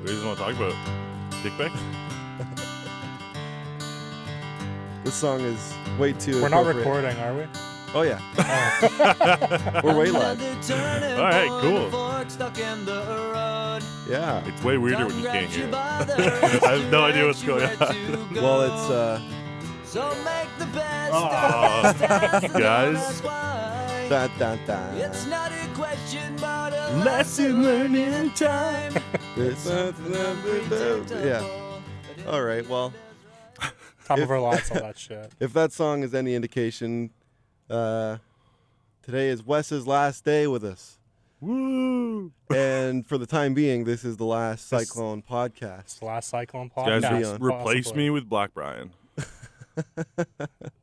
What do you want to talk about? Dick pics? This song is way too We're not appropriate. recording, are we? Oh, yeah. Oh. We're way live. All right, cool. Yeah. It's way weirder when you can't hear it. I have no idea what's going on. Well, it's, So make the best Aw, guys. da, da, da. It's not a question, but a Lesson learning time. Yeah. All right, well, Top of our lives, all that shit. if that song is any indication, today is Wes's last day with us. Woo! And for the time being, this is the last Cyclone It's podcast. the last Cyclone Guys, podcast. replace possibly. me with Black Brian.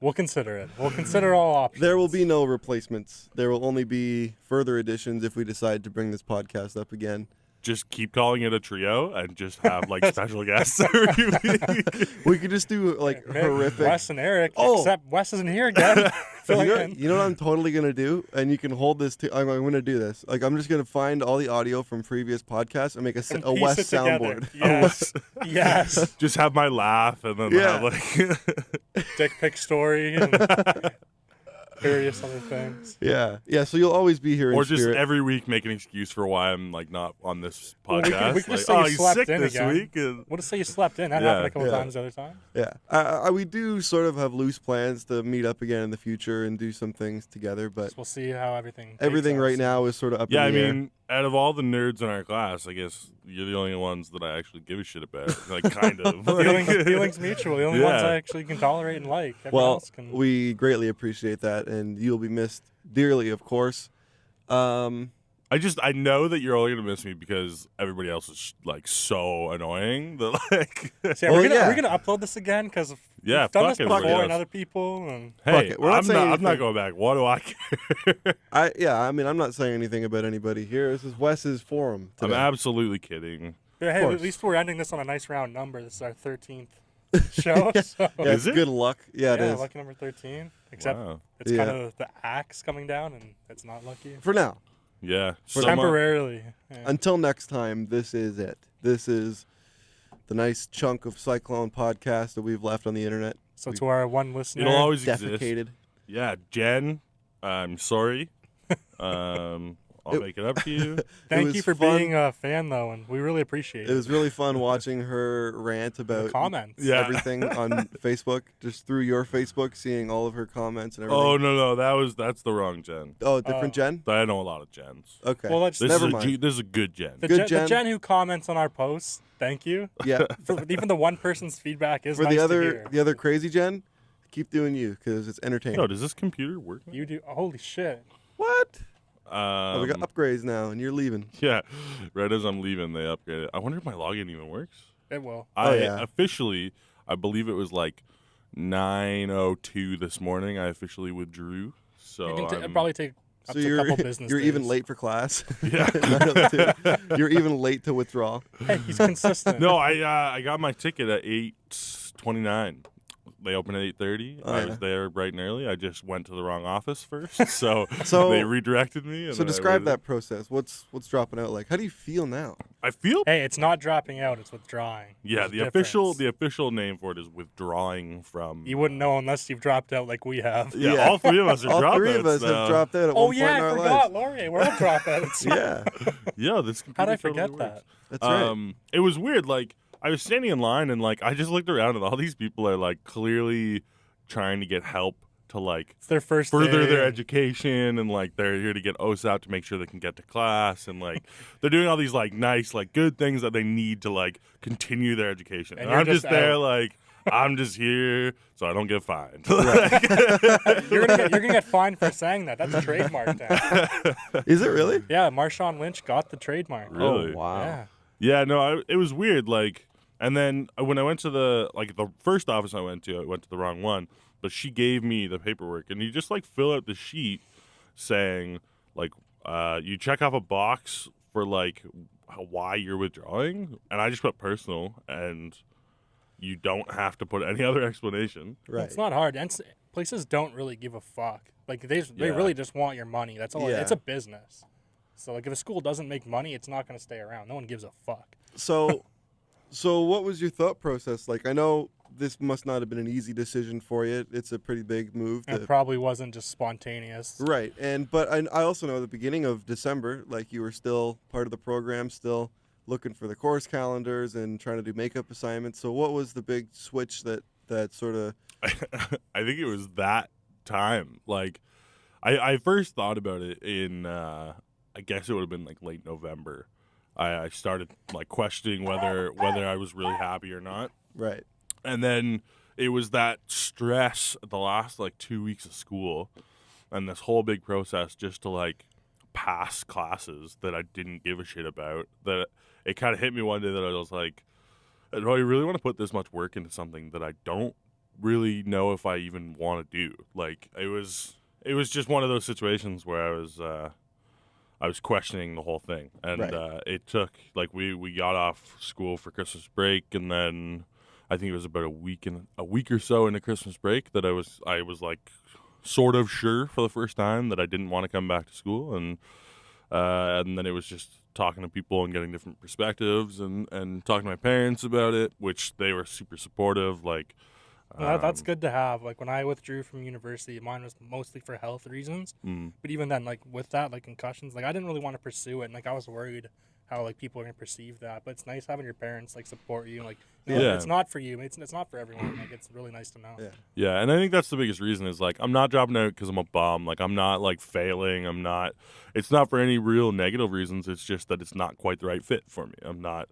We'll consider it. We'll consider all options. There will be no replacements. There will only be further additions if we decide to bring this podcast up again. Just keep calling it a trio and just have like special guests every week. We could just do like Mick, horrific. Wes and Eric, Oh. except Wes isn't here again. Fill in. You know what I'm totally gonna do, and you can hold this. I'm gonna do this. Like I'm just gonna find all the audio from previous podcasts and make a And Wes piece it together. soundboard. Yes. Yes. Just have my laugh and then Yeah. have like Dick pic story and various other things. Yeah. So you'll always be here in or just spirit. every week make an excuse for why I'm like not on this Well, we podcast. could just like, say oh, you he's slept sick in this again. week. And We'll just say you slept in. That Yeah, happened a couple yeah. times the other time. Yeah. We do sort of have loose plans to meet up again in the future and do some things together, but So we'll see how everything everything takes us. right now is sort of up yeah, I in the air. mean, out of all the nerds in our class, I guess you're the only ones that I actually give a shit about. Like, kind of. Feelings mutual. The only ones Yeah. I actually can tolerate and like. Everyone Well, else can. we greatly appreciate that, and you'll be missed dearly, of course. I know that you're only gonna miss me because everybody else is like so annoying that like. So yeah, Well, we're gonna upload this again because Yeah, we've done fuck this everybody before else. and other people. And Fuck Hey, it, we're not I'm saying not anything. going back. What do I care? I mean, I'm not saying anything about anybody here. This is Wes's forum I'm today. absolutely kidding. but hey, course. at least we're ending this on a nice round number. This is our 13th show. So Yeah, Is it's it? good luck. Yeah, it is. lucky number 13. Except Wow. it's Yeah. kind of the axe coming down, and it's not lucky. For now. Yeah. Temporarily. Yeah. Until next time, this is it. This is the nice chunk of Cyclone podcast that we've left on the internet. So to our one listener, It'll always exist. Defecated. Yeah, Jen, I'm sorry. I'll make it up to you. thank was you for fun. being a fan, though, and we really appreciate It was really fun watching her rant about comments. Yeah. everything on Facebook, just through your Facebook, seeing all of her comments and everything. Oh no, that's the wrong Jen. Oh, different Jen? I know a lot of Jens. Okay. Well, let's- This Never is mind. this is a good Jen. The, Good Jen, Jen. the Jen who comments on our posts, thank you. Yeah. For even the one person's feedback is For nice the to hear. other crazy Jen, keep doing you because it's entertaining. Yo, does this computer work? You do. Holy shit. What? Oh, we got Um, upgrades now, and you're leaving. yeah, right as I'm leaving, they upgraded. I wonder if my login even works. It will. Oh, I yeah. officially, I believe it was like 9:02 this morning. I officially withdrew. So You can I'm- probably take up So to a you're couple business you're days. even late for class. Yeah. 9:02. You're even late to withdraw. Hey, he's consistent. No, I got my ticket at 8:29. They open at 8:30. Oh, I yeah. was there bright and early. I just went to the wrong office first, so, So- they redirected me. And So then I describe waited. that process. What's dropping out like? How do you feel now? I feel Hey, it's not dropping out. It's withdrawing. yeah. There's The a official difference. name for it is withdrawing from. You wouldn't know unless you've dropped out like we have. Yeah, Yeah. all three of us are All dropouts three of us now. have dropped out at Oh one yeah, point in I our forgot, lives. Laurier. We're all dropouts. Yeah, Yeah, this How'd I computer totally forget works. that? that's right. It was weird. Like I was standing in line and like I just looked around and all these people are like clearly trying to get help to like It's their first further day. their education and like they're here to get O's out to make sure they can get to class and like they're doing all these like nice like good things that they need to like continue their education. And And you're I'm just just there out. like I'm just here so I don't get fined. You're gonna get fined for saying that. That's a trademark now. Is it really? Yeah, Marshawn Lynch got the trademark. Really? Oh wow. Yeah. Yeah, no, it was weird. Like, and then when I went to the first office I went to the wrong one. But she gave me the paperwork, and you just like fill out the sheet saying like you check off a box for like why you're withdrawing, and I just put personal, and you don't have to put any other explanation. Right. It's not hard. And places don't really give a fuck. Like they Yeah. really just want your money. That's all. Yeah. It's a business. So like if a school doesn't make money, it's not going to stay around. No one gives a fuck. So what was your thought process like? I know this must not have been an easy decision for you. It's a pretty big move. It probably wasn't just spontaneous. Right, but I also know at the beginning of December, like you were still part of the program, still looking for the course calendars and trying to do makeup assignments. So what was the big switch that sort of? I think it was that time. Like, I first thought about it in, I guess it would have been like late November. I started like questioning whether I was really happy or not. Right. And then it was that stress the last like 2 weeks of school and this whole big process just to like pass classes that I didn't give a shit about, that it kind of hit me one day that I was like, do I really want to put this much work into something that I don't really know if I even want to do? Like, it was just one of those situations where I was questioning the whole thing. And Right. It took, like, we got off school for Christmas break, and then I think it was about a week or so into Christmas break that I was like sort of sure for the first time that I didn't want to come back to school, and then it was just talking to people and getting different perspectives and talking to my parents about it, which they were super supportive. Like, Well, that's good to have. Like, when I withdrew from university, mine was mostly for health reasons. But even then, like, with that, like, concussions, like, I didn't really want to pursue it. And, like, I was worried how, like, people are going to perceive that. But it's nice having your parents, like, support you. Like, you know, Yeah. it's not for you. It's not for everyone. Like, it's really nice to know. Yeah. Yeah, and I think that's the biggest reason is, like, I'm not dropping out because I'm a bum. Like, I'm not, like, failing. It's not for any real negative reasons. It's just that it's not quite the right fit for me. I'm not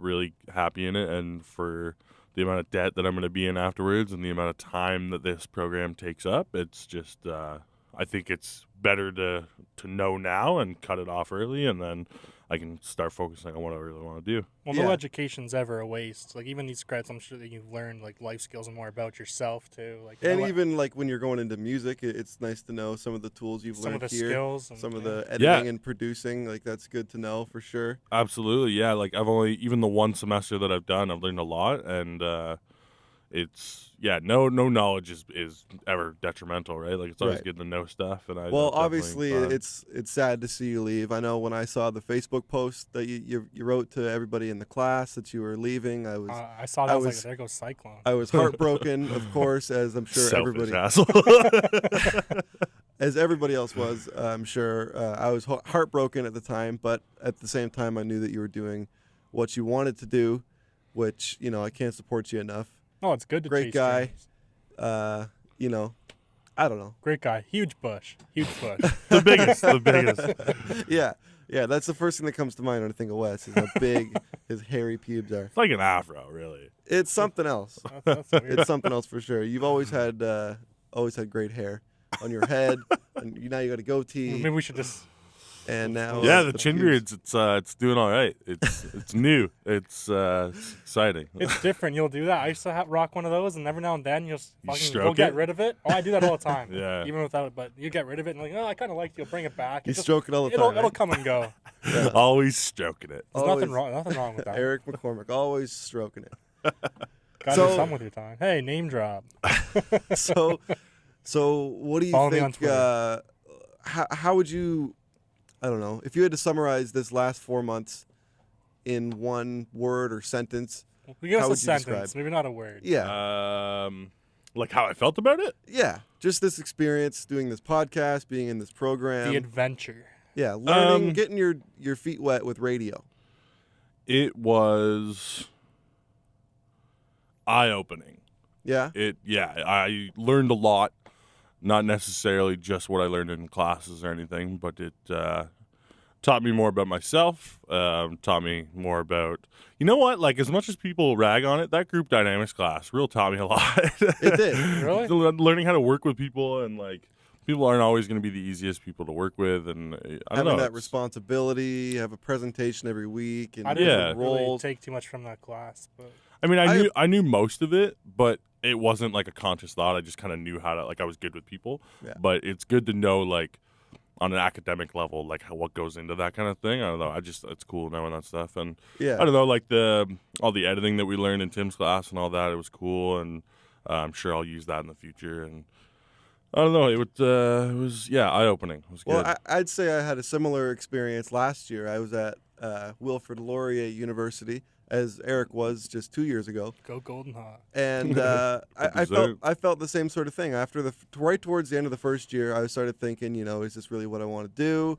really happy in it. And for the amount of debt that I'm going to be in afterwards and the amount of time that this program takes up, it's just, I think it's better to know now and cut it off early, and then I can start focusing on what I really want to do. Well, Yeah. no education's ever a waste. Like, even these credits, I'm sure that you've learned, like, life skills and more about yourself, too. Like, you And know what- even like when you're going into music, it's nice to know some of the tools you've some of learned the here, skills. And, some of yeah. the editing and producing. Like that's good to know for sure. Absolutely, yeah. Like, I've only, even the one semester that I've done, I've learned a lot, and it's, yeah, no knowledge is ever detrimental, right? Like, it's always Right. good to know stuff. And Well, definitely obviously, thought- it's sad to see you leave. I know when I saw the Facebook post that you wrote to everybody in the class that you were leaving, I was I saw that. I I was was- like, there goes Cyclone. I was heartbroken, of course, as I'm sure selfish everybody asshole. as everybody else was. I'm sure I was heartbroken at the time, but at the same time, I knew that you were doing what you wanted to do, which I can't support you enough. Oh, it's good to Great chase guy. dreams. I don't know. Great guy. Huge bush. the biggest. Yeah, that's the first thing that comes to mind when I think of Wes. Is how big his hairy pubes are. It's like an afro, really. It's something else. That's weird. It's something else for sure. You've always had great hair on your head, and now you got a goatee, Maybe we should just. and now Yeah, the chin pubes. beards, it's doing all right. It's new. It's exciting. It's different. You'll do that. I used to rock one of those, and every now and then you'll fucking go stroke get it? rid of it. Oh, I do that all the time. Yeah. Even without it, but you get rid of it, and like, oh, I kind of like it. You'll bring it back. You It just- stroke it all the it'll, time. It'll right? come and go. Always stroking it. There's Always. nothing wrong with that. Eric McCormick, always stroking it. Gotta So- do something with your time. Hey, name drop. So what do you Follow me on think? Twitter. How would you? I don't know. If you had to summarize this last 4 months in one word or sentence, We give How us a would you describe? sentence, maybe not a word. yeah, Like how I felt about it. yeah, just this experience doing this podcast, being in this program, The adventure. yeah, learning, getting your feet wet with radio. It was eye-opening. Yeah, I learned a lot. Not necessarily just what I learned in classes or anything, but it taught me more about myself. Taught me more about, you know what? Like, as much as people rag on it, that group dynamics class real taught me a lot. it did. Really? Learning how to work with people, and like, people aren't always going to be the easiest people to work with, and I don't Having know. that it's- responsibility, have a presentation every week, and I different didn't really roles. take too much from that class, but I mean, I knew most of it, but it wasn't like a conscious thought. I just kind of knew how to, like, I was good with people. Yeah. But it's good to know, like, on an academic level, like what goes into that kind of thing. I don't know. It's cool knowing that stuff. And Yeah, I don't know, like all the editing that we learned in Tim's class and all that. It was cool, and I'm sure I'll use that in the future. And I don't know. It was eye opening. It was good. Well, I'd say I had a similar experience last year. I was at Wilfrid Laurier University, as Eric was just 2 years ago. Go Golden Hawk. And I felt the same sort of thing after right towards the end of the first year. I started thinking, is this really what I want to do?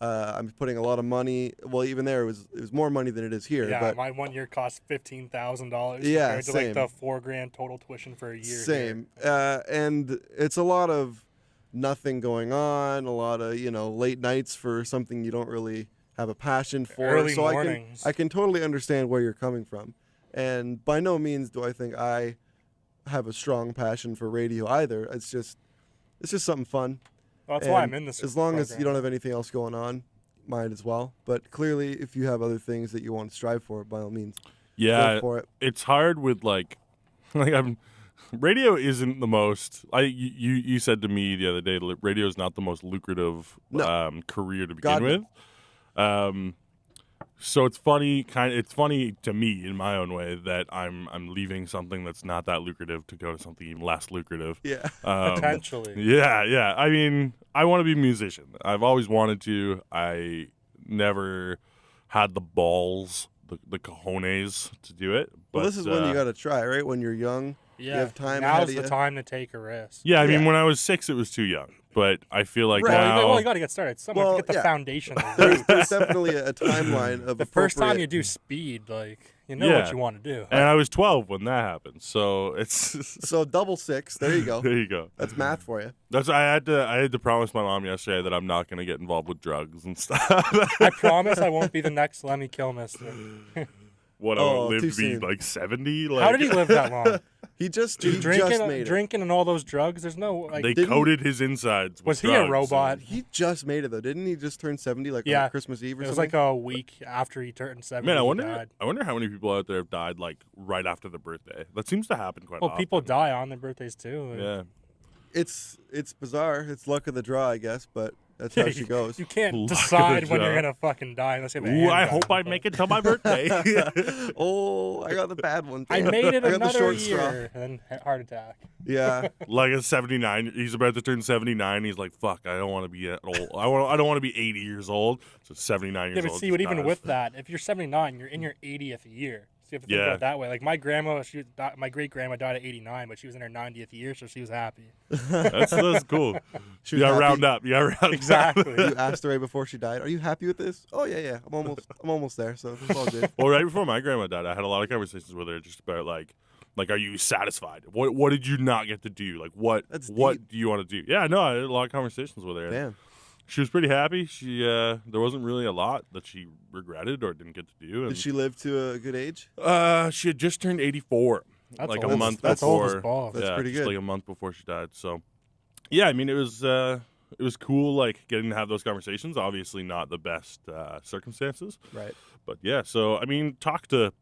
I'm putting a lot of money. Well, even there, it was more money than it is here. Yeah, but my 1 year cost $15,000 yeah, compared to same. like the $4,000 total tuition for a year. Same. And it's a lot of nothing going on, a lot of late nights for something you don't really have a passion for. Early so mornings. I can totally understand where you're coming from, and by no means do I think I have a strong passion for radio either. It's just something fun. Well, that's why And I'm in this. as long as program. you don't have anything else going on, might as well. But clearly, if you have other things that you want to strive for, by all means, Yeah, go for it. it's hard with radio isn't the most. You said to me the other day, radio is not the most lucrative career to begin God, no. with. So it's funny, it's funny to me in my own way that I'm leaving something that's not that lucrative to go to something even less lucrative. Yeah. Potentially. Yeah. I mean, I want to be a musician. I've always wanted to. I never had the balls, the cojones to do it. But Well, this is when you got to try, right? When you're young, you have time ahead Now's of the you. time to take a risk. Yeah, I mean, Yeah. when I was 6, it was too young. But I feel like Right. now... Well, you got to get started somewhere Well, to get the yeah. foundation. There's definitely a timeline of The first time appropriate- you do speed, you know Yeah. what you want to do. And I was 12 when that happened, so it's... So double 6. There you go. There you go. That's math for you. I had to promise my mom yesterday that I'm not going to get involved with drugs and stuff. I promise I won't be the next Lemmy Kilmister. What, I Oh, would live too to be soon. like 70? How did he live that long? He just made it. Drinking and all those drugs. There's no They didn't- coated his insides with Was he drugs, a robot? and- He just made it though, didn't he? Just turn 70 Yeah. on Christmas Eve or It was something. like a week after he turned 70. Man, he died. I wonder how many people out there have died right after their birthday. That seems to happen quite Well, often. people die on their birthdays too. Yeah. It's bizarre. It's luck of the draw, I guess, but that's how she goes. You can't Luck of the decide when you're draw. gonna fucking die unless you have a Ooh, I handgun. hope I make it till my birthday. Oh, I got the bad one. I Damn. made it I got the another short year, and then heart attack. Yeah. Like a 79. He's about to turn 79. He's like, fuck, I don't want to be old. I don't want to be 80 years old. So 79 years Yeah, but old. see, just what even dies. with that, if you're 79, you're in your 80th year. So you have to think Yeah. about it that way. Like my grandma, my great grandma died at 89, but she was in her 90th year, so she was happy. That's cool. She You was gotta happy. round up. You gotta round up. Exactly. You asked her right before she died, "Are you happy with this?" "Oh yeah. I'm almost there, so it's all good." Well, right before my grandma died, I had a lot of conversations with her just about like, are you satisfied? What did you not get to do? Like, what That's what deep. do you want to do? Yeah, no, I had a lot of conversations with her. Damn. She was pretty happy. She there wasn't really a lot that she regretted or didn't get to do. And, Did she live to a good age? she had just turned 84, That's like old. a month That's before. old as balls. That's yeah, pretty just good. like a month before she died. So, yeah, I mean, it was cool, like getting to have those conversations. Obviously, not the best circumstances, Right. but yeah. So, I mean, talk to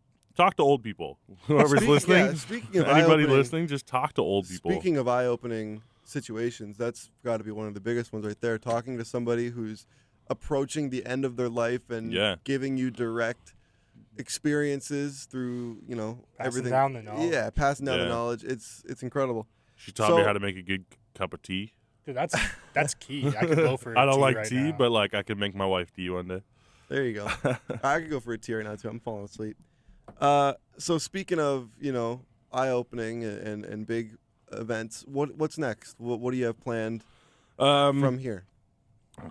old people. Whoever's Speaking- listening, yeah, speaking of anybody eye-opening- listening, just talk to old people. Speaking of eye-opening situations, that's got to be one of the biggest ones right there. Talking to somebody who's approaching the end of their life and Yeah. giving you direct experiences through, Passing everything. down the knowledge. Yeah, passing down the Yeah. knowledge. It's incredible. She taught me So- how to make a good cup of tea. Dude, that's key. I could go for I don't tea like right tea, now. but like I could make my wife tea one day. There you go. I could go for a tea right now too. I'm falling asleep. So speaking of, eye-opening and big events, what's next? What do you have planned from here?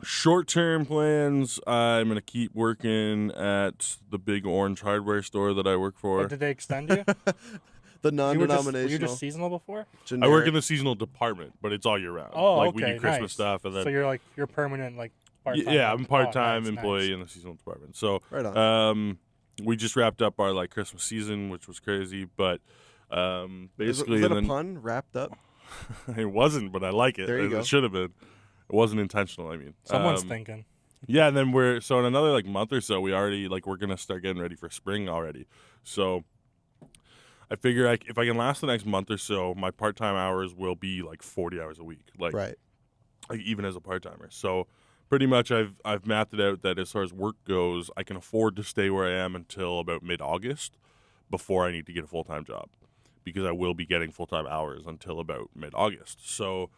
Short-term plans. I'm gonna keep working at the big orange hardware store that I work for. Oh, did they extend you? The you were non-denominational. just seasonal before? I work generic. in the seasonal department, but it's all year round. Oh, like okay, we do Christmas nice. stuff, and then So you're permanent, part-time. yeah, I'm part-time nice, employee nice. in the seasonal department. So Right on. we just wrapped up our Christmas season, which was crazy, but basically was that and a then, pun? Wrapped up? it wasn't, but I like it. There you it go. should have been. It wasn't intentional. I mean, Someone's thinking. yeah, and then in another month or so, we already we're gonna start getting ready for spring already. So I figure if I can last the next month or so, my part-time hours will be 40 hours a week, Right. even as a part-timer. So pretty much I've mapped it out that as far as work goes, I can afford to stay where I am until about mid-August before I need to get a full-time job, because I will be getting full-time hours until about mid-August. So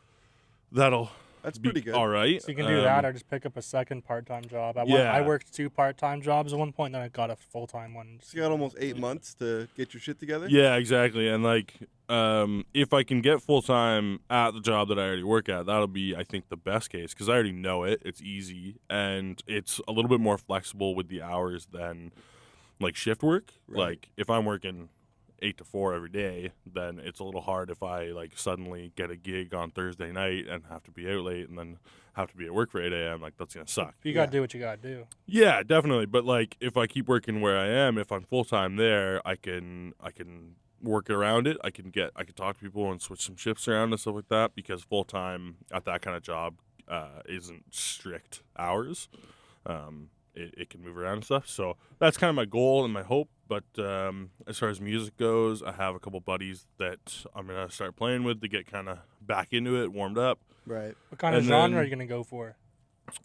that'll That's pretty good. All right. So you can do that or just pick up a second part-time job. I worked 2 part-time jobs at one point, then I got a full-time one. So you got almost 8 months to get your shit together? Yeah, exactly. And like, if I can get full time at the job that I already work at, that'll be, I think, the best case because I already know it. It's easy and it's a little bit more flexible with the hours than like shift work. Right. Like if I'm working 8 to 4 every day, then it's a little hard if I like suddenly get a gig on Thursday night and have to be out late and then have to be at work for 8 a.m. Like that's gonna suck. You gotta do what you gotta do. Yeah, definitely. But like if I keep working where I am, if I'm full time there, I can work around it. I can talk to people and switch some shifts around and stuff like that because full time at that kind of job isn't strict hours. It can move around and stuff. So that's kind of my goal and my hope. But as far as music goes, I have a couple buddies that I'm going to start playing with to get kind of back into it, warmed up. Right. What kind of genre are you going to go for?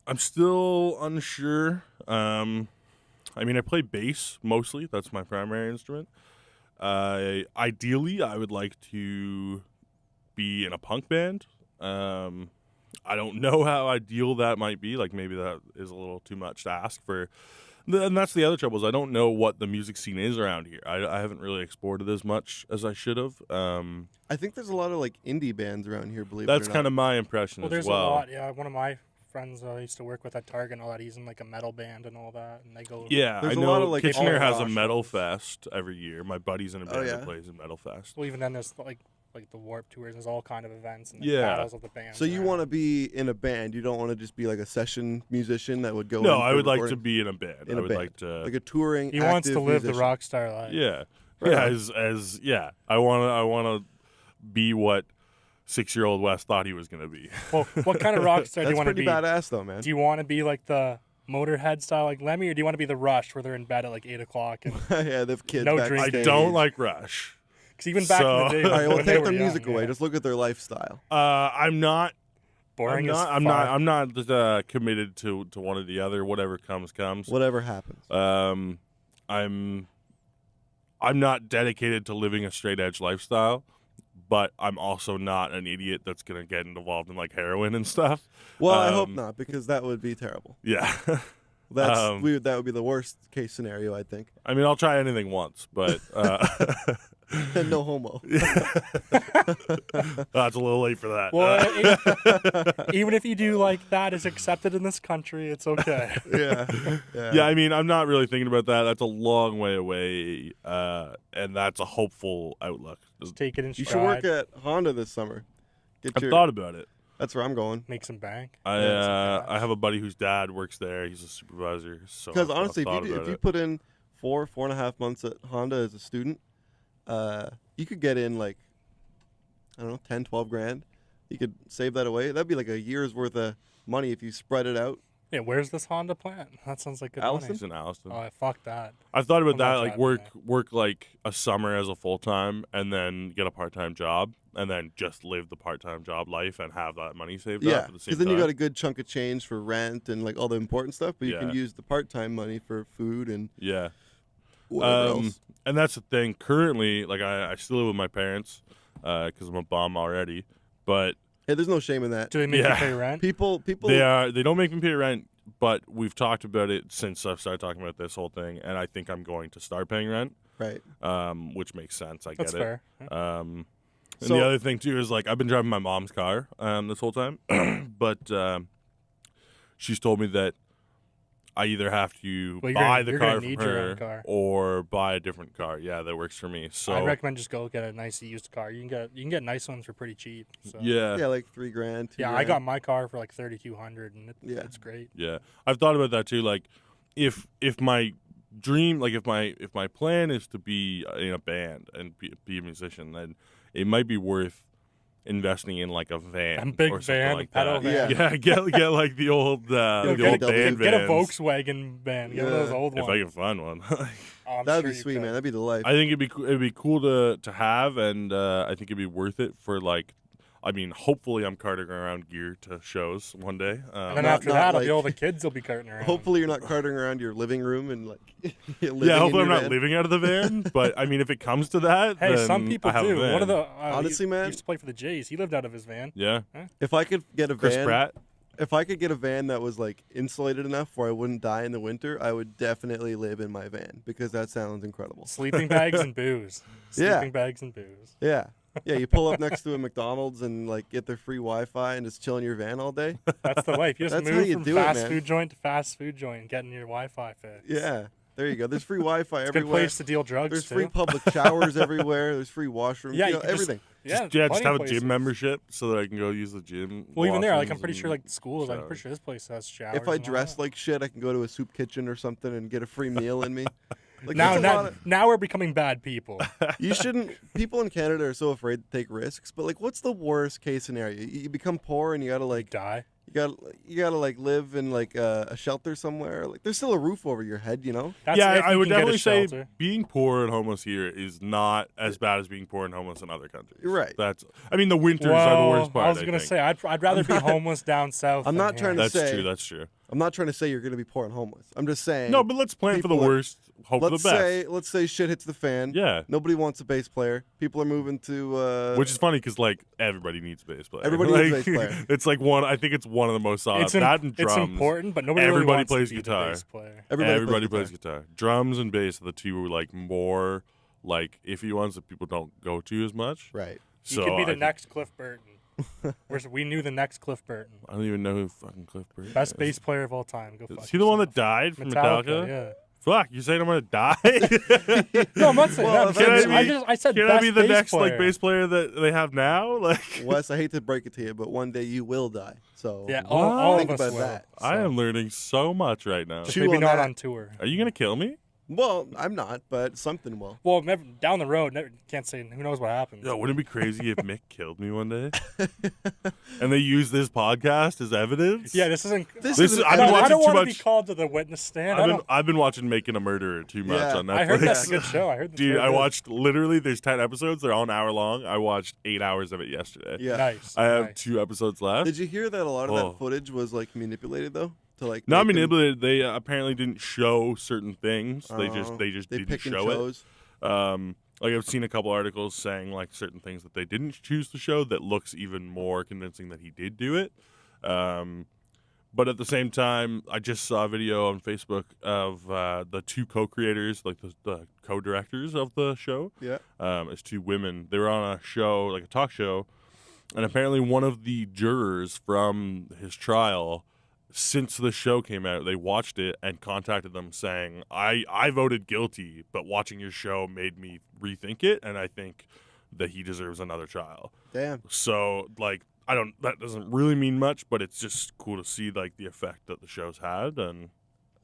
I'm still unsure. I mean, I play bass mostly. That's my primary instrument. Ideally, I would like to be in a punk band. I don't know how ideal that might be. Like maybe that is a little too much to ask for. And that's the other trouble is I don't know what the music scene is around here. I haven't really explored it as much as I should have. I think there's a lot of like indie bands around here. Believe that's it or kind not. of my impression Well, as there's well. a lot. Yeah, one of my friends I used to work with at Target and all that. He's in like a metal band and all that, and they go. Yeah, There's I a know lot of, like, Kitchener has a all-rock metal shows. fest every year. My buddy's in a band yeah? that plays in metal fest. Well, even then there's like the Warp Tours. There's all kind of events and Yeah. battles of the bands. So you want to be in a band? You don't want to just be like a session musician that would go. No, in I for would like to recording? be in a band. In I a would band. like to. like a touring. He wants to active live the musician. rock star life. Yeah, Right yeah. on. As yeah, I wanna be what 6-year-old Wes thought he was gonna be. Well, what kind of rock star do you That's want to pretty be? badass, though, man. Do you want to be like the Motorhead style like Lemmy, or do you want to be the Rush where they're in bed at like 8 o'clock? And Yeah, they have kids. No backstage. I drinking. don't like Rush. because even back in the day, All right, well, when they take were their young, music away. yeah. Just look at their lifestyle. I'm not. boring as fuck. I'm not committed to one or the other. Whatever comes. Whatever happens. I'm not dedicated to living a straight edge lifestyle, but I'm also not an idiot that's gonna get involved in like heroin and stuff. Well, I hope not, because that would be terrible. Yeah. That's Um, that would be the worst case scenario, I think. I mean, I'll try anything once, but No homo. that's a little late for that. Well, even if you do like that is accepted in this country, it's okay. Yeah. yeah, I mean, I'm not really thinking about that. That's a long way away, and that's a hopeful outlook. Just take it in You stride. should work at Honda this summer. I've thought about it. That's where I'm going. Make some bank. I have a buddy whose dad works there. He's a supervisor. So Because I've honestly, thought if you about it. put in 4.5 months at Honda as a student, you could get in like, I don't know, 10, 12 grand. You could save that away. That'd be like a year's worth of money if you spread it out. Yeah, where's this Honda plant? That sounds like good Allison? money. He's in Alliston. Oh, fuck that. I've thought about I'm that, not like driving work like a summer as a full time, and then get a part time job, and then just live the part time job life and have that money saved Yeah, up at the same because then time. you got a good chunk of change for rent and like all the important stuff, but you can Yeah. use the part-time money for food and Yeah. whatever else. And that's the thing. Currently, like I still live with my parents because I'm a bum already, but Hey, there's no shame in that. Do they make you Yeah. pay rent? People. they don't make me pay rent. But we've talked about it since I've started talking about this whole thing, and I think I'm going to start paying rent, Right. which makes sense. I That's get fair. it. And So- the other thing too is like I've been driving my mom's car this whole time, but she's told me that I either have to Well, buy you're the gonna car from need your own her car. or buy a different car. Yeah, that works for me. So I recommend just go get a nice used car. You can get nice ones for pretty cheap. So. yeah, Yeah, like $3 grand. $2 Yeah, I grand. got my car for like 3,200, and Yeah. it's great. yeah. I've thought about that too. Like, if my dream, like if my plan is to be in a band and be a musician, then it might be worth investing in like a van, A big or something van, like a pedal that. van. Yeah, get like the old Yo, the get old a- band Get a vans. Volkswagen van. Get one of those Yeah. old If ones. I can find one. Oh, I'm That'd sure be you sweet, could. man. That'd be the life. I think it'd be cool to have, and I think it'd be worth it for like I mean, hopefully I'm carting around gear to shows one day. And then Not- after not that, like- all the kids will be carting around. Hopefully you're not carting around your living room and like living yeah, in hopefully I'm your not van. living out of the van. But I mean, if it comes to that, Hey, then some people I have do. A van. One of the Honestly, he man- used to play for the Jays. He lived out of his van. Yeah, If I could get a Chris van, Pratt. if I could get a van that was like insulated enough where I wouldn't die in the winter, I would definitely live in my van because that sounds incredible. Sleeping bags and booze. Yeah. Sleeping bags and booze. Yeah. Yeah, you pull up next to a McDonald's and like get their free Wi-Fi and just chill in your van all day. That's the life. You just That's how move you from do it, fast man. food joint to fast food joint and getting your Wi-Fi fixed. Yeah, there you go. There's free Wi-Fi It's a good everywhere. place to deal drugs There's too. free public showers everywhere. There's free washrooms. Yeah, you you know, can just- everything. Yeah, Just plenty have of a places. gym membership so that I can go use the gym. Well, even there, like I'm washrooms pretty sure, and like schools, I'm showers. pretty sure this place has showers. If I and all dress that. like shit, I can go to a soup kitchen or something and get a free meal in me. Like now, that's a lot now we're becoming bad people. you shouldn't. People in Canada are so afraid to take risks. But like, what's the worst case scenario? You become poor and you gotta like Die. you gotta like live in like a shelter somewhere. Like there's still a roof over your head, you know. That's yeah, if I you would can get a definitely say shelter. being poor and homeless here is not as bad as being poor and homeless in other countries. You're right. That's. I mean, the winters are the worst part. I was gonna say I'd rather be homeless down south. I'm than not trying here. to That's say- true. That's true. I'm not trying to say you're gonna be poor and homeless. I'm just saying. No, but let's plan for the people are- worst. Hope for the best. Let's say shit hits the fan. Yeah. Nobody wants a bass player. People are moving to. Which is funny because like everybody needs a bass player. Everybody Like, needs a bass player. It's like one. I think it's one of the most solid. It's, that and drums. it's important, but nobody really Everybody wants plays to be the guitar. bass player. everybody plays guitar. Drums and bass are the two like more like iffy ones that people don't go to as much. Right. You So could be I the think- next Cliff Burton. We knew the next Cliff Burton. I don't even know who fucking Cliff Burton Best is. bass player of all time. Go fuck Is he the one that yourself. died from Metallica? Yeah. Fuck, you saying I'm gonna die? No, I'm not saying Well, that. can I I said Can best I be the bass next player. like bass player that they have now? Like Wes, I hate to break it to you, but one day you will die. So Yeah, all Think of us about will. that. I am learning so much right now. Just Chew maybe on not that. on tour. Are you gonna kill me? Well, I'm not, but something will. Well, never, down the road, never, can't say. Who knows what happens? Yo, wouldn't it be crazy if Mick killed me one day? And they use this podcast as evidence? Yeah, this isn't. This This is is- an I've been I watching don't too want to be much. called to the witness stand. I've been watching Making a Murderer too much Yeah. on Netflix. I heard that's a good show. I heard. That's Dude, very I good. watched literally. There's 10 episodes. They're all an hour long. I watched 8 hours of it yesterday. Yeah. Nice. I have nice. 2 episodes left. Did you hear that a lot of Oh. that footage was like manipulated though? To like Not make them- manipulated. They apparently didn't show certain things. They just Oh, they just they didn't pick and show it. chose. Like I've seen a couple articles saying like certain things that they didn't choose to show that looks even more convincing that he did do it. But at the same time, I just saw a video on Facebook of the 2 co-creators, like the co-directors of the show. Yeah. As 2 women. They were on a show, like a talk show, and apparently one of the jurors from his trial, since the show came out, they watched it and contacted them saying, I voted guilty, but watching your show made me rethink it, and I think that he deserves another trial. Damn. So, like, that doesn't really mean much, but it's just cool to see, like, the effect that the show's had, and...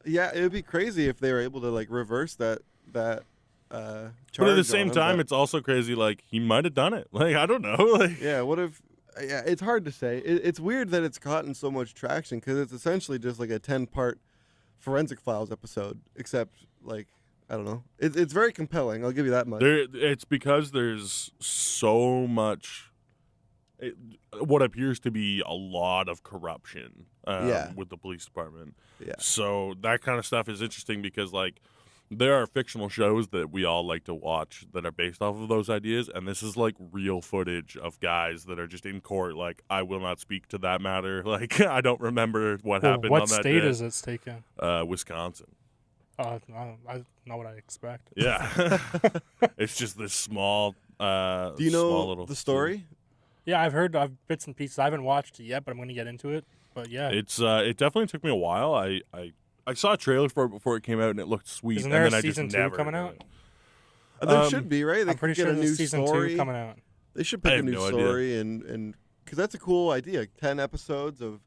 Yeah, it would be crazy if they were able to like reverse that charge. But at the on same him, time, but- it's also crazy, like, he might have done it. Like, I don't know, like... Yeah, what if? Yeah, it's hard to say. It's weird that it's gotten so much traction because it's essentially just like a 10-part Forensic Files episode, except like I don't know. It's very compelling. I'll give you that much. It's because there's so much, what appears to be a lot of corruption Yeah. with the police department. Yeah. So that kind of stuff is interesting because, like, there are fictional shows that we all like to watch that are based off of those ideas, and this is, like, real footage of guys that are just in court, like, I will not speak to that matter. Like, I don't remember what Well, happened what on that state day. is it taken? Wisconsin. I know what I expect. Yeah. It's just this small, Do you small know little the story? Yeah, I've heard bits and pieces. I haven't watched it yet, but I'm going to get into it. But yeah, It's it definitely took me a while. I saw a trailer for it before it came out and it looked sweet. Isn't and there then a I just season 2 never coming did out? it. There should be, right? They I'm pretty could sure get a new there's season story. 2 coming out. They should I pick a have new no idea. story and because that's a cool idea. 10 episodes of,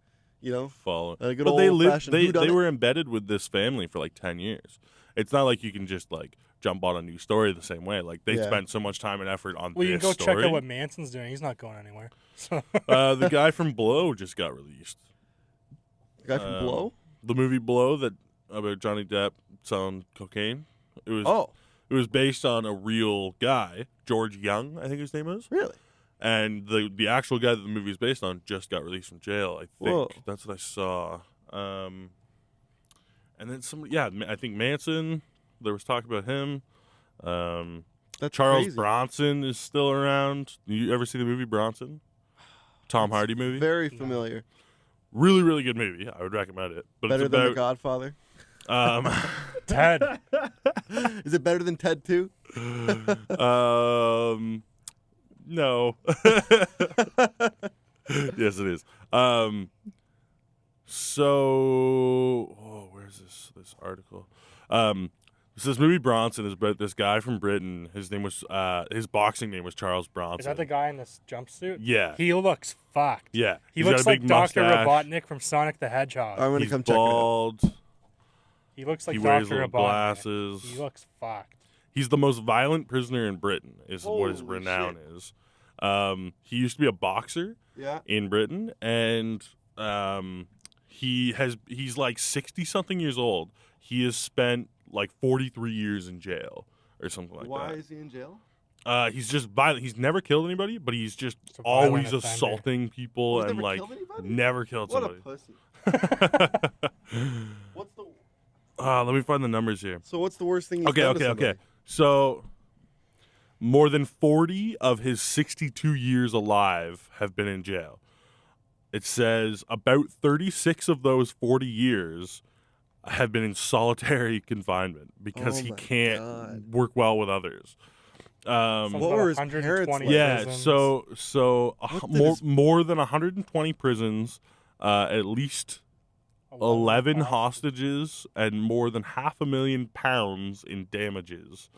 Follow. a good But they lived. old-fashioned They whodunit. were embedded with this family for like 10 years. It's not like you can just like jump on a new story the same way. Like they Yeah. spent so much time and effort on Well, you this can go story. check out what Manson's doing. He's not going anywhere. So The guy from Blow just got released. The guy from Blow? The movie Blow that about Johnny Depp selling cocaine. It was Oh, It was based on a real guy, George Young, I think his name is. really? And the actual guy that the movie is based on just got released from jail. I think Whoa. that's what I saw. And then I think Manson. There was talk about him. That's Charles crazy. Bronson is still around. You ever see the movie Bronson? Tom Hardy movie. Very familiar. Really, really good movie. I would recommend it. But Better it's than The about Godfather. Ted. Is it better than Ted 2? No. Yes, it is. Where's this article? So this movie Bronson is about this guy from Britain. His name was his boxing name was Charles Bronson. Is that the guy in this jumpsuit? Yeah. He looks fucked. Yeah. He He's got looks a big like Dr. mustache. Robotnik from Sonic the Hedgehog. I'm gonna He's come check it out. bald. He looks like He Dr. wears little Robotnik. glasses. He looks fucked. He's the most violent prisoner in Britain, is what his Holy renown shit. is. He used to be a boxer Yeah. in Britain, and he's like 60-something years old. He has spent like 43 years in jail or something like Why that. is he in jail? He's just violent. He's never killed anybody, but he's just Just a violent always offender. assaulting people He's and never like killed anybody? never killed What somebody. a pussy. What's the Let me find the numbers here. So what's the worst thing he's Okay. done to somebody? So, more than 40 of his 62 years alive have been in jail. It says about 36 of those 40 years have been in solitary confinement because Oh he my can't God. work well with others. Sounds What about were his 120 parents like? Yeah, prisons. so What did more his- more than 120 prisons, at least 11 hostages, and more than £500,000 in damages,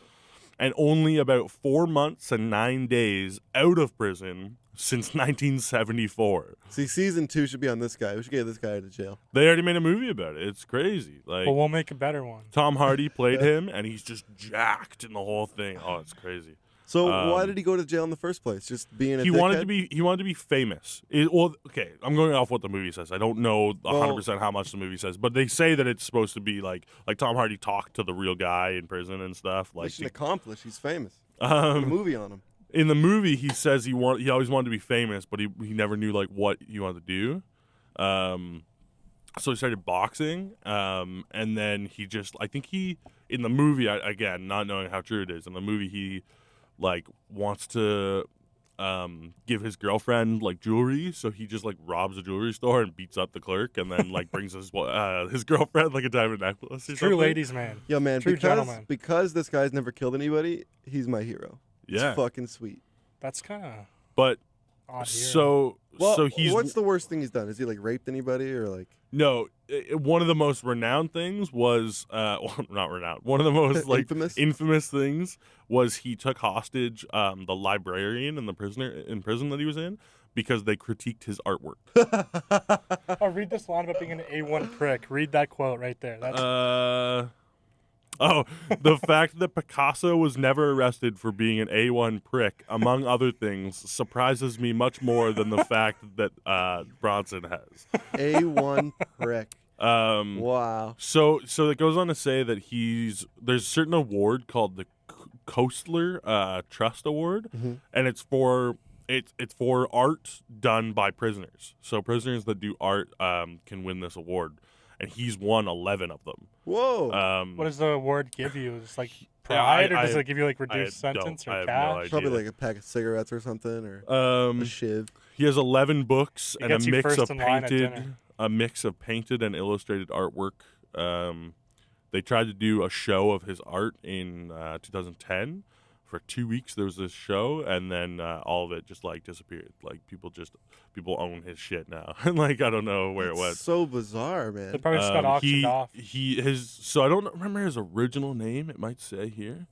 and only about 4 months and 9 days out of prison since 1974. See, season 2 should be on this guy. We should get this guy out of jail. They already made a movie about it. It's crazy. Like But we'll make a better one. Tom Hardy played him, and he's just jacked in the whole thing. Oh, it's crazy. So why did he go to jail in the first place? Just being a He wanted dickhead? to be famous. Okay, I'm going off what the movie says. I don't know 100% how much the movie says, but they say that it's supposed to be like Tom Hardy talked to the real guy in prison and stuff. Like Mission accomplished. He's famous. Put a movie on him. in the movie, he says he always wanted to be famous, but he never knew like what he wanted to do. So he started boxing, and then he just in the movie, again, not knowing how true it is, in the movie he like wants to give his girlfriend like jewelry, so he just like robs a jewelry store and beats up the clerk, and then like brings his girlfriend like a diamond necklace. Or True something. ladies, man. Yo, man, True because gentleman. because this guy's never killed anybody, he's my hero. Yeah, It's fucking sweet. That's kind of but odd here. so Well, he's what's the worst thing he's done? Has he like raped anybody or like no. One of the most renowned things was not renowned. One of the most like infamous things was he took hostage the librarian and the prisoner in prison that he was in because they critiqued his artwork. Oh, read this line about being an A1 prick. Read that quote right there. That's The fact that Picasso was never arrested for being an A1 prick, among other things, surprises me much more than the fact that Bronson has. A1 prick? Wow. So it goes on to say that there's a certain award called the Coastler Trust Award, and it's for art done by prisoners. So prisoners that do art can win this award, and he's won 11 of them. Whoa. what does the award give you? Is like pride, or does it give you like reduced sentence I or have no cash? idea. Probably like a pack of cigarettes or something or a shiv. He has 11 books He and a gets you mix first of in line at dinner. painted and illustrated artwork. They tried to do a show of his art in 2010. For 2 weeks there was this show, and then all of it just like disappeared. Like people own his shit now, and like I don't know where it went. So bizarre, man. They probably just got auctioned off. So I don't remember his original name. It might say here.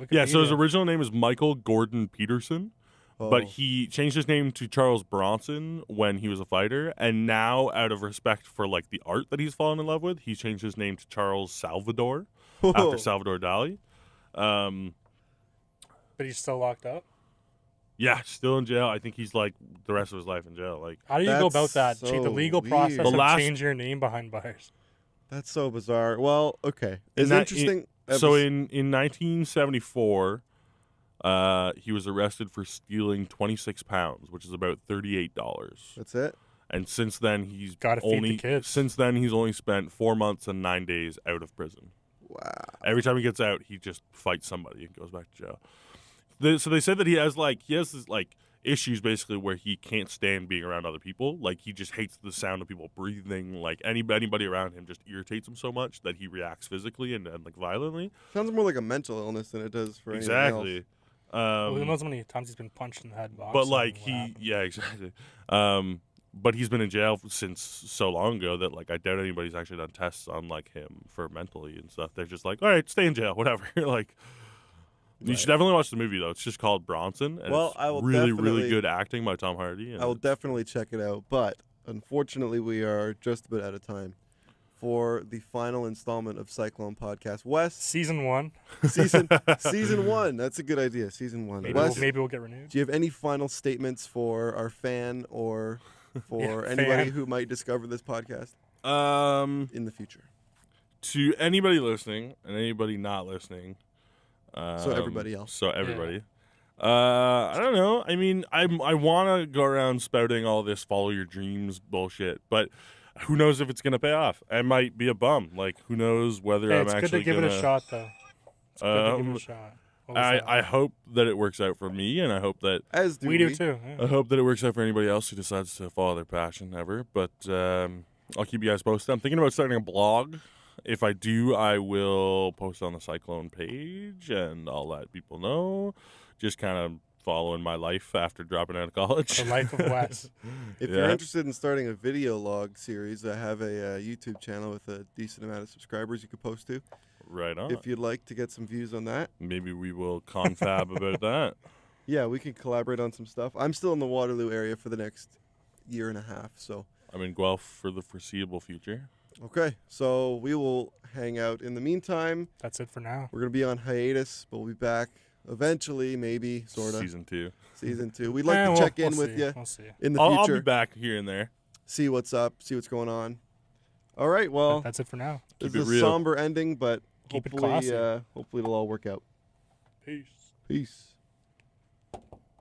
Yeah, so his Wikipedia. original name is Michael Gordon Peterson, but he changed his name to Charles Bronson when he was a fighter, and now out of respect for like the art that he's fallen in love with, he changed his name to Charles Salvador after Salvador Dali. But he's still locked up. Yeah, still in jail. I think he's like the rest of his life in jail. Like How do you go about That's that? Take the so legal weird. process The and last- change your name behind bars. That's so bizarre. Well, okay. It's that- interesting. so in 1974, He was arrested for stealing 26 pounds, which is about $38. That's it. And since then, he's Gotta feed the only kids. spent 4 months and 9 days out of prison. Wow. Every time he gets out, he just fights somebody and goes back to jail. So they said that he has this issues basically where he can't stand being around other people. Like, he just hates the sound of people breathing. Like, anybody around him just irritates him so much that he reacts physically and like violently. Sounds more like a mental illness than it does for anything Exactly. else. Well, who knows how many times he's been punched in the head boxing. But like and what happened. yeah, exactly. But he's been in jail since so long ago that like I doubt anybody's actually done tests on like him for mentally and stuff. They're just like, all right, stay in jail, whatever. Like, you should definitely watch the movie though. It's just called Bronson. And Well, it's I will really definitely- good acting by Tom Hardy. And I will definitely check it out, but unfortunately, we are just about out of time for the final installment of Cyclone Podcast. Wes, Season 1. season 1. That's a good idea. Season 1. Maybe, Wes, maybe we'll get renewed. do you have any final statements for our fan or for Yeah, anybody fan. who might discover this podcast in the future? To anybody listening and anybody not listening. So everybody else. So everybody. I don't know. I mean, I want to go around spouting all this follow your dreams bullshit, but who knows if it's going to pay off? I might be a bum. Like, who knows whether Hey, I'm it's good actually to give gonna, it a shot, though. It's good to give it a shot. What was that? I hope that it works out for me, and I hope that As do we do too. I Yeah. hope that it works out for anybody else who decides to follow their passion ever. But I'll keep you guys posted. I'm thinking about starting a blog. If I do, I will post on the Cyclone page, and I'll let people know. Just kind of following my life after dropping out of college. The life of Wes. If you're interested in starting a video log series, I have a YouTube channel with a decent amount of subscribers you could post to. Right on. If you'd like to get some views on that. Maybe we will confab about that. Yeah, we can collaborate on some stuff. I'm still in the Waterloo area for the next year and a half, so. I'm in Guelph for the foreseeable future. Okay, so we will hang out. In the meantime, That's it for now. we're going to be on hiatus, but we'll be back eventually, maybe, sort of. Season 2. Season 2. We'd like to we'll- check in we'll with see. you We'll see. in the I'll future, be back here and there. see what's up, see what's going on. All right, well, That's it for now. this Keep it is a real. somber ending, but Keep it hopefully, classy. hopefully it'll all work out. Peace. Peace.